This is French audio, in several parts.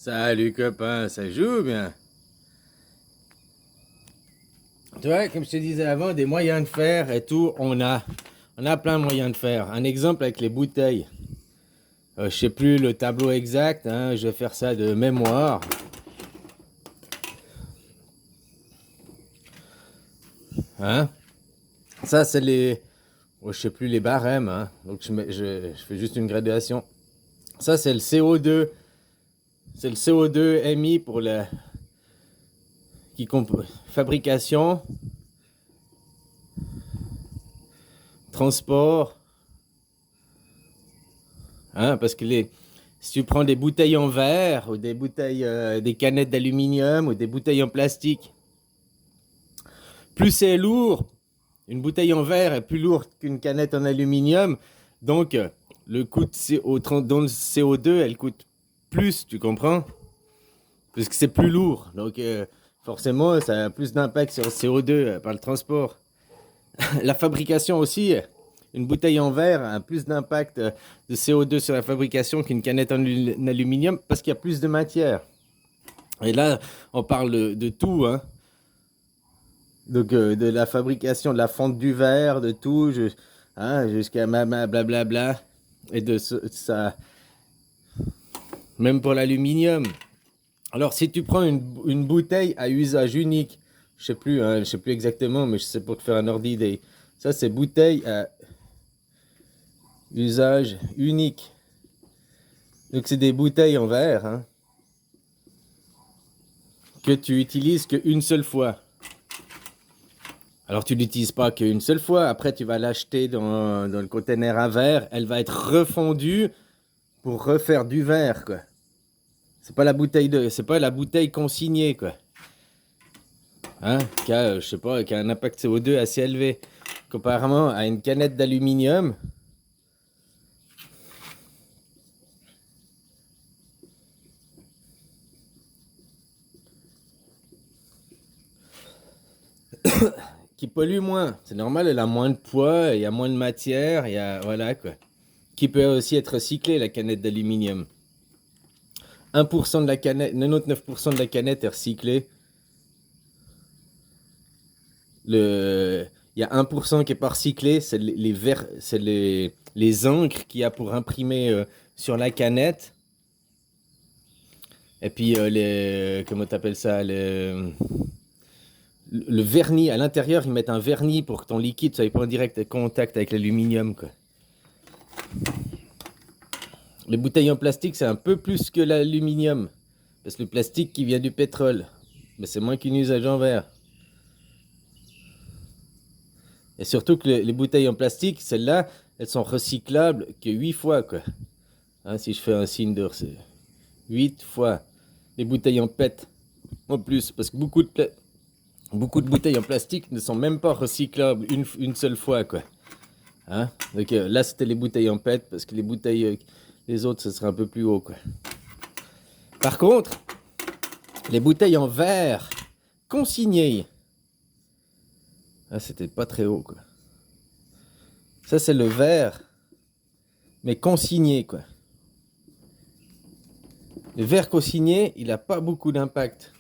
Salut copain, ça joue bien. Tu vois, comme je te disais avant, des moyens de faire et tout, on a plein de moyens de faire. Un exemple avec les bouteilles. Je sais plus le tableau exact, hein, je vais faire ça de mémoire. Hein? Ça, c'est je sais plus les barèmes, hein. Donc je fais juste une graduation. Ça, c'est le CO2. C'est le CO2 émis pour la fabrication, transport. Hein, parce que si tu prends des bouteilles en verre ou des bouteilles, des canettes d'aluminium ou des bouteilles en plastique, plus c'est lourd, une bouteille en verre est plus lourde qu'une canette en aluminium, donc le coût dans le CO2, elle coûte plus, tu comprends? Parce que c'est plus lourd, donc forcément ça a plus d'impact sur le CO2 par le transport. La fabrication aussi, une bouteille en verre a plus d'impact de CO2 sur la fabrication qu'une canette en aluminium parce qu'il y a plus de matière. Et là, on parle de tout, hein. Donc de la fabrication, de la fonte du verre, de tout, hein, jusqu'à blablabla. Et de ça, même pour l'aluminium. Alors si tu prends une bouteille à usage unique, je sais plus, hein, je sais plus exactement, mais je sais pour te faire un ordre d'idée. Ça, c'est bouteille à usage unique. Donc c'est des bouteilles en verre, hein, que tu utilises qu'une seule fois. Alors tu l'utilises pas qu'une seule fois. Après tu vas l'acheter dans le conteneur à verre. Elle va être refondue pour refaire du verre, quoi. C'est pas la bouteille consignée, quoi. Hein, je sais pas, qui a un impact CO2 assez élevé. Comparément à une canette d'aluminium. Qui pollue moins. C'est normal, elle a moins de poids, il y a moins de matière, voilà quoi. Qui peut aussi être recyclée, la canette d'aluminium. 1% de la canette, 99% de la canette est recyclée. Il y a 1% qui est pas recyclé, c'est les encres qu'il y a pour imprimer sur la canette. Et puis comment t'appelles ça, le vernis, à l'intérieur, ils mettent un vernis pour que ton liquide soit pas en direct contact avec l'aluminium, quoi. Les bouteilles en plastique, c'est un peu plus que l'aluminium. Parce que le plastique qui vient du pétrole. Mais c'est moins qu'une usage en verre. Et surtout que les bouteilles en plastique, celles-là, elles sont recyclables que 8 fois, quoi. Hein, si je fais un signe d'or, c'est 8 fois. Les bouteilles en PET, en plus. Parce que beaucoup de bouteilles en plastique ne sont même pas recyclables une seule fois, quoi. Hein? Donc là, c'était les bouteilles en PET, parce que les autres, ce serait un peu plus haut, quoi. Par contre, les bouteilles en verre consignées, ah, c'était pas très haut, quoi. Ça, c'est le verre, mais consigné, quoi. Le verre consigné, il n'a pas beaucoup d'impact.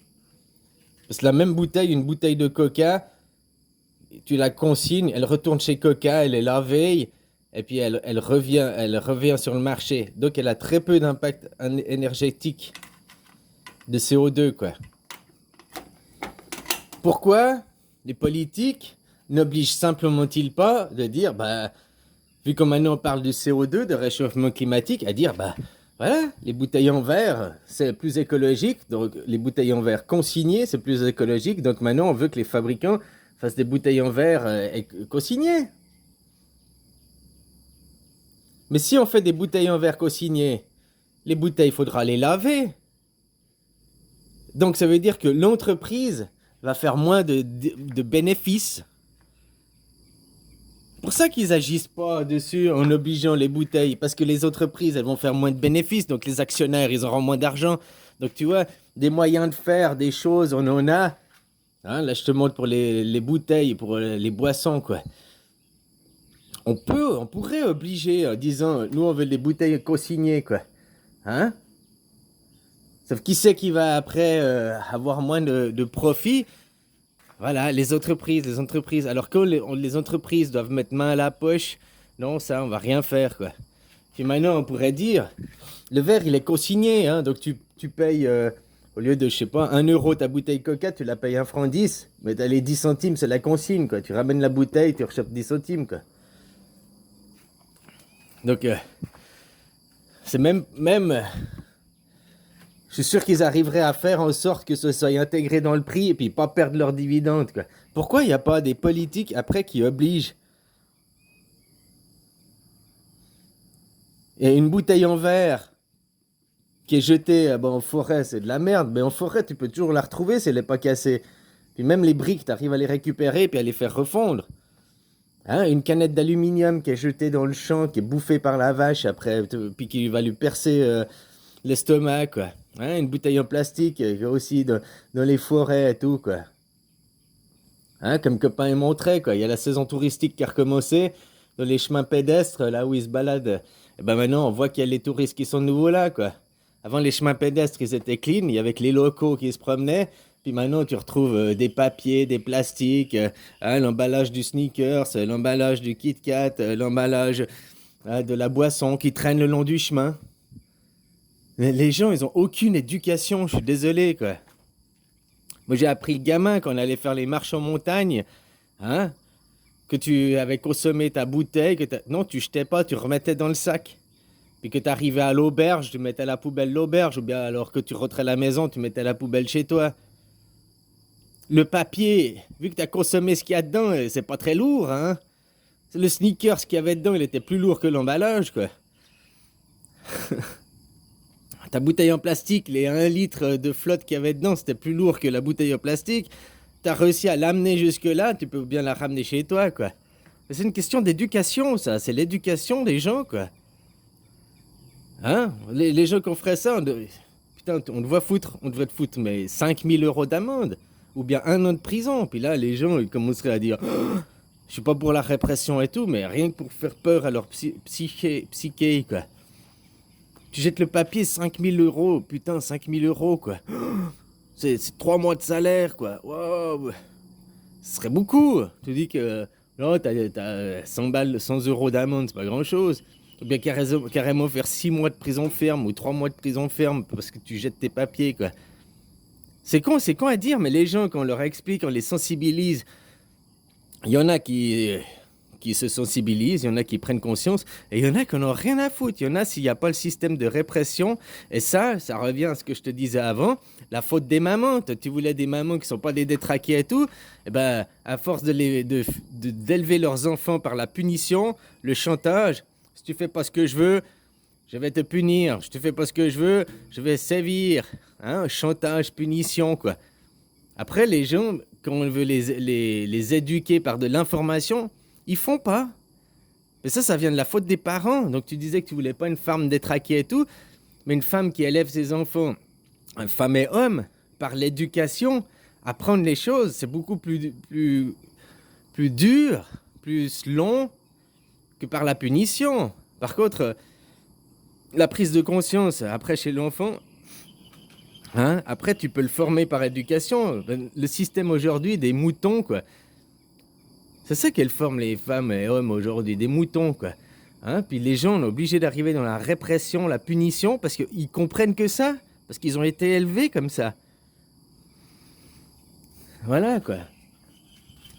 Parce que la même bouteille, une bouteille de coca, tu la consignes, elle retourne chez Coca, elle est lavée, et puis elle revient sur le marché. Donc elle a très peu d'impact énergétique de CO2, quoi. Pourquoi les politiques n'obligent simplement-ils pas de dire, bah, vu que maintenant on parle du CO2, de réchauffement climatique, à dire, bah, voilà, les bouteilles en verre, c'est plus écologique, donc les bouteilles en verre consignées, c'est plus écologique, donc maintenant on veut que les fabricants fassent des bouteilles en verre consignées. Mais si on fait des bouteilles en verre consignées, les bouteilles, il faudra les laver. Donc ça veut dire que l'entreprise va faire moins de bénéfices. C'est pour ça qu'ils agissent pas dessus en obligeant les bouteilles, parce que les entreprises, elles vont faire moins de bénéfices, donc les actionnaires, ils auront moins d'argent. Donc tu vois, des moyens de faire des choses, on en a. Hein, là, je te montre pour les bouteilles, pour les boissons, quoi. On pourrait obliger en disant, nous, on veut des bouteilles consignées, quoi. Hein? Sauf qui c'est qui va après avoir moins de profit? Voilà, les entreprises, les entreprises. Alors que les entreprises doivent mettre main à la poche, non, ça, on va rien faire, quoi. Puis maintenant, on pourrait dire, le verre, il est consigné, hein, donc tu payes, au lieu de, je sais pas, 1 € ta bouteille Coca, tu la payes 1 franc 10, mais t'as les 10 centimes, c'est la consigne, quoi. Tu ramènes la bouteille, tu rechopes 10 centimes, quoi. Donc, c'est même, je suis sûr qu'ils arriveraient à faire en sorte que ce soit intégré dans le prix et puis pas perdre leurs dividendes, quoi. Pourquoi il n'y a pas des politiques après qui obligent? Et une bouteille en verre qui est jetée en forêt, c'est de la merde, mais en forêt, tu peux toujours la retrouver si elle n'est pas cassée. Puis même les briques, tu arrives à les récupérer puis à les faire refondre. Hein, une canette d'aluminium qui est jetée dans le champ, qui est bouffée par la vache après, puis qui va lui percer l'estomac, quoi. Hein, une bouteille en plastique aussi dans les forêts et tout, quoi. Hein, comme copain et montré, quoi. Il y a la saison touristique qui a recommencé dans les chemins pédestres, là où ils se baladent. Et ben maintenant, on voit qu'il y a les touristes qui sont de nouveau là, quoi. Avant, les chemins pédestres, ils étaient clean, il y avait que les locaux qui se promenaient. Puis maintenant, tu retrouves des papiers, des plastiques, hein, l'emballage du sneakers, l'emballage du Kit Kat, l'emballage de la boisson qui traîne le long du chemin. Les gens, ils ont aucune éducation, je suis désolé, quoi. Moi, j'ai appris gamin quand on allait faire les marches en montagne, hein, que tu avais consommé ta bouteille, non, tu jetais pas, tu remettais dans le sac. Puis que tu arrivais à l'auberge, tu mettais à la poubelle l'auberge, ou bien alors que tu rentrais à la maison, tu mettais à la poubelle chez toi. Le papier, vu que tu as consommé ce qu'il y a dedans, c'est pas très lourd, hein. Le sneaker, ce qu'il y avait dedans, il était plus lourd que l'emballage, quoi. Ta bouteille en plastique, les 1 litre de flotte qu'il y avait dedans, c'était plus lourd que la bouteille en plastique. T'as réussi à l'amener jusque-là, tu peux bien la ramener chez toi, quoi. Mais c'est une question d'éducation, ça. C'est l'éducation des gens, quoi. Hein? Les gens qui feraient ça, putain, on devrait te foutre, mais 5 000 € d'amende. Ou bien 1 an de prison. Puis là, les gens, ils commenceraient à dire, oh, je suis pas pour la répression et tout, mais rien que pour faire peur à leur psyché, quoi. Tu jettes le papier, 5 000 €, putain, 5 000 €, quoi. C'est 3 mois de salaire, quoi. Wow. Ce serait beaucoup. Tu dis que non, t'as 100 balles, 100 € d'amende, c'est pas grand-chose. Ou bien carrément faire 6 mois de prison ferme ou 3 mois de prison ferme parce que tu jettes tes papiers, quoi. C'est con à dire, mais les gens, quand on leur explique, on les sensibilise. Il y en a qui se sensibilisent, il y en a qui prennent conscience, et il y en a qui n'en ont rien à foutre. Il y en a s'il n'y a pas le système de répression, et ça revient à ce que je te disais avant, la faute des mamans. Tu voulais des mamans qui ne sont pas des détraquées et tout, et ben à force d'élever leurs enfants par la punition, le chantage, si tu fais pas ce que je veux, je vais te punir, si tu fais pas ce que je veux, je vais sévir. Hein, chantage, punition, quoi. Après, les gens, quand on veut les éduquer par de l'information, ils font pas. Mais ça vient de la faute des parents. Donc tu disais que tu voulais pas une femme détraquée et tout, mais une femme qui élève ses enfants, femme et homme, par l'éducation, apprendre les choses, c'est beaucoup plus dur, plus long que par la punition. Par contre, la prise de conscience, après chez l'enfant, hein, après tu peux le former par éducation. Le système aujourd'hui des moutons, quoi. C'est ça qu'elles forment les femmes et hommes aujourd'hui, des moutons, quoi. Hein? Puis les gens sont obligés d'arriver dans la répression, la punition, parce qu'ils comprennent que ça, parce qu'ils ont été élevés comme ça. Voilà, quoi.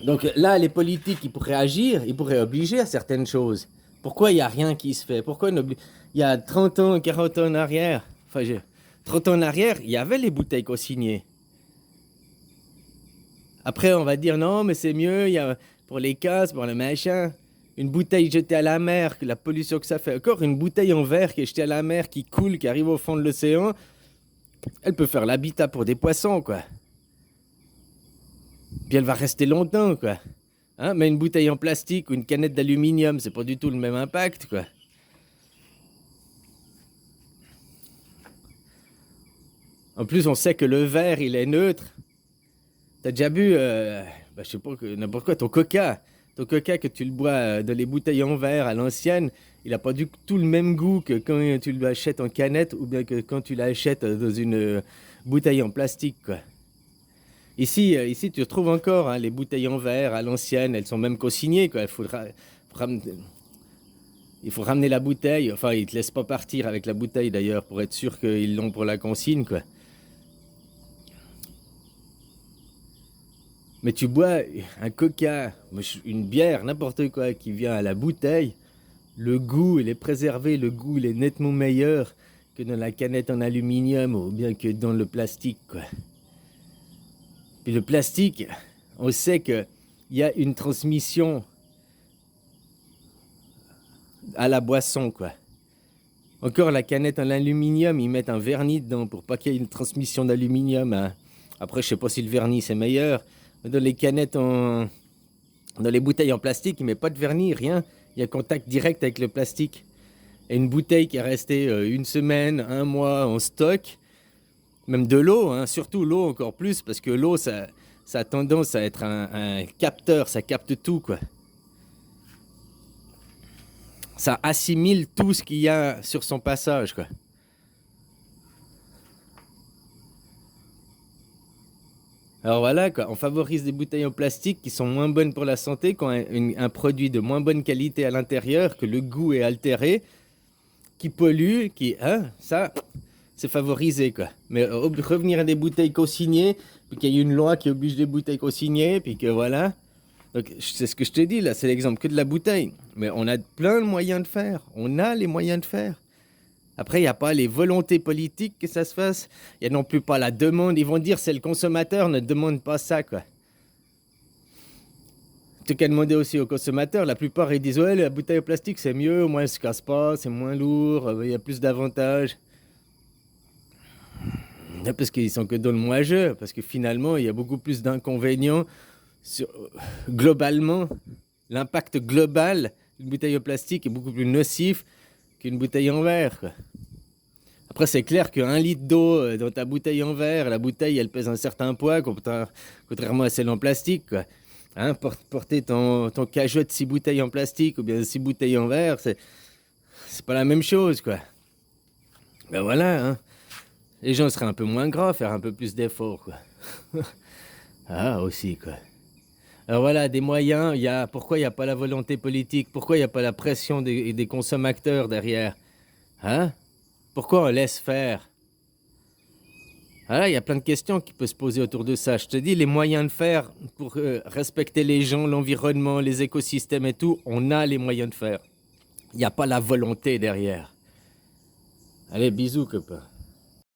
Donc là, les politiques, ils pourraient agir, ils pourraient obliger à certaines choses. Pourquoi il n'y a rien qui se fait? Pourquoi il y a 30 ans, 40 ans en arrière, 30 ans en arrière, il y avait les bouteilles consignées. Après, on va dire non, mais c'est mieux, il y a pour les casses, pour le machin. Une bouteille jetée à la mer, la pollution que ça fait. Encore une bouteille en verre qui est jetée à la mer, qui coule, qui arrive au fond de l'océan. Elle peut faire l'habitat pour des poissons, quoi. Puis elle va rester longtemps, quoi. Hein? Mais une bouteille en plastique ou une canette d'aluminium, c'est pas du tout le même impact, quoi. En plus, on sait que le verre, il est neutre. T'as déjà bu, je sais pas, n'importe quoi, ton coca. Ton coca que tu le bois dans les bouteilles en verre à l'ancienne, il n'a pas du tout le même goût que quand tu l'achètes en canette ou bien que quand tu l'achètes dans une bouteille en plastique, quoi. Ici, tu retrouves encore hein, les bouteilles en verre à l'ancienne, elles sont même consignées, quoi. Il faut ramener la bouteille, enfin, ils te laissent pas partir avec la bouteille d'ailleurs pour être sûr qu'ils l'ont pour la consigne, quoi. Mais tu bois un coca, une bière, n'importe quoi qui vient à la bouteille, le goût, il est préservé, le goût, il est nettement meilleur que dans la canette en aluminium ou bien que dans le plastique, quoi. Puis le plastique, on sait qu'il y a une transmission à la boisson, quoi. Encore la canette en aluminium, ils mettent un vernis dedans pour pas qu'il y ait une transmission d'aluminium, hein. Après, je sais pas si le vernis c'est meilleur. Mais dans les canettes dans les bouteilles en plastique, ils mettent pas de vernis, rien. Il y a contact direct avec le plastique. Et une bouteille qui est restée une semaine, un mois en stock, même de l'eau, hein, surtout l'eau encore plus, parce que l'eau, ça a tendance à être un capteur, ça capte tout, quoi. Ça assimile tout ce qu'il y a sur son passage, quoi. Alors voilà, quoi, on favorise des bouteilles en plastique qui sont moins bonnes pour la santé, qui ont un produit de moins bonne qualité à l'intérieur, que le goût est altéré, qui pollue, ça, c'est favorisé, quoi. Mais revenir à des bouteilles consignées, puis qu'il y a une loi qui oblige des bouteilles consignées, puis que voilà. Donc, c'est ce que je te dis, là, c'est l'exemple que de la bouteille. Mais on a plein de moyens de faire. On a les moyens de faire. Après, il n'y a pas les volontés politiques que ça se fasse. Il n'y a non plus pas la demande. Ils vont dire c'est le consommateur, ne demande pas ça, quoi. Tu qu'à demander aussi aux consommateurs, la plupart ils disent ouais, la bouteille en plastique c'est mieux, au moins elle se casse pas, c'est moins lourd, il y a plus d'avantages. Parce qu'ils sont que dans le moi-je, parce que finalement il y a beaucoup plus d'inconvénients globalement. L'impact global d'une bouteille en plastique est beaucoup plus nocif qu'une bouteille en verre, quoi. Après, c'est clair qu'un litre d'eau dans ta bouteille en verre, la bouteille, elle pèse un certain poids, contrairement à celle en plastique, quoi. Hein, porter ton cajot de 6 bouteilles en plastique ou bien 6 bouteilles en verre, c'est pas la même chose, quoi. Ben voilà, hein. Les gens seraient un peu moins gras, faire un peu plus d'efforts, quoi. Ah, aussi, quoi. Alors voilà, des moyens, pourquoi il n'y a pas la volonté politique? Pourquoi il n'y a pas la pression des consommateurs derrière? Hein? Pourquoi on laisse faire? Ah, il y a plein de questions qui peuvent se poser autour de ça. Je te dis, les moyens de faire pour respecter les gens, l'environnement, les écosystèmes et tout, on a les moyens de faire. Il n'y a pas la volonté derrière. Allez, bisous, copain.